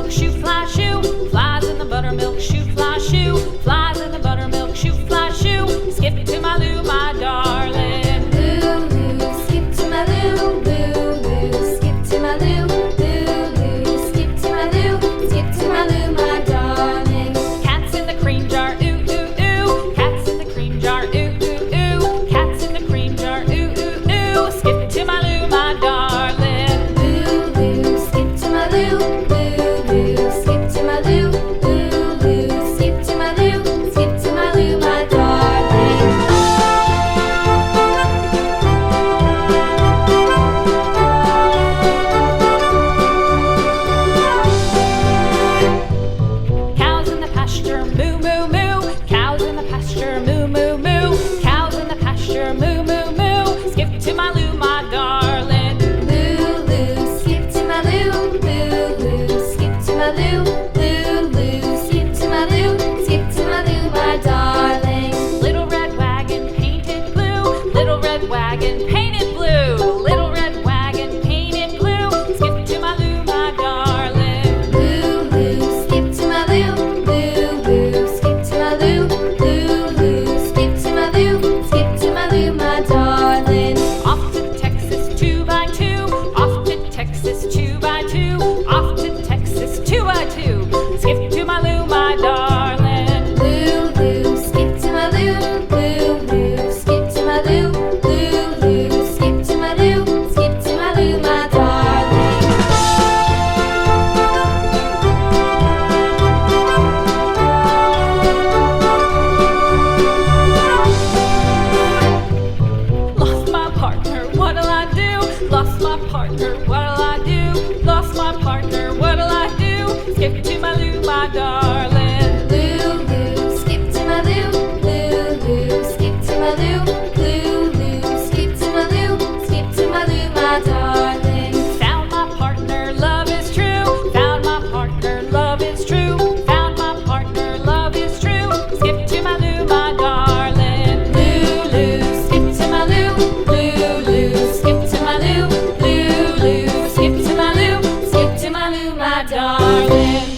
buttermilk shoe, fly shoe. Flies in the buttermilk shoe, fly shoe. Flies in the buttermilk shoe, fly shoe. Skip to my Lou, my darling. Lou, Lou, skip to my Lou. Lou, Lou, skip to my Lou. Lou, Lou, skip to my Lou. Skip to my Lou, my darling. Cats in the cream jar, ooh, ooh, ooh. Cats in the cream jar, ooh, ooh, ooh. Cats in the cream jar, ooh, ooh, ooh. Skip to my Lou, my darling. Lou, Lou, skip to my Lou. Lou, Lou, skip to my Lou. Lou, Lou, skip to my Lou. Skip to my Lou, my darling. Cows in the pasture, moo, moo, moo. Cows in the pasture, moo, moo, moo. Cows in the pasture, moo, moo, moo. Skip to my Lou, my darling. Lou, Lou, skip to my Lou. Lou, Lou, skip to my Lou. Lou, Lou, skip to my Lou. Skip to my Lou, my darling. Little red wagon painted blue. Little red wagon painted blue. Little red wagon painted blue. Skip to my Lou, my darling. Lou, Lou, skip to my Lou. Lou, Lou, skip to my Lou. Lou, Lou, skip to my Lou. Skip to my Lou, my darling. Off to Texas 2x2. Off to Texas 2x2. Off to Texas 2x2. Skip to my Lou, my darling. Lou, Lou, skip to my Lou. Lou, Lou, skip to my Lou. Lou, Lou, skip to my Lou. Skip to my Lou, my darling. Lost my partner, what'll I do? Lost my partner, what'll I do? Lost my partner, what'll I do? Skip to my Lou, my darling. Lou, Lou, skip to my Lou. Lou, Lou, skip to my Lou. Lou, Lou, skip to my Lou. Skip to my Lou, my darling. Found my partner, love is true. Found my partner, love is true. Found my partner, love is true. Skip to my Lou, my darling. Lou, Lou, skip to my Lou. Lou, Lou, skip to my Lou. Lou, Lou, skip to my Lou. Skip to my Lou, my darling.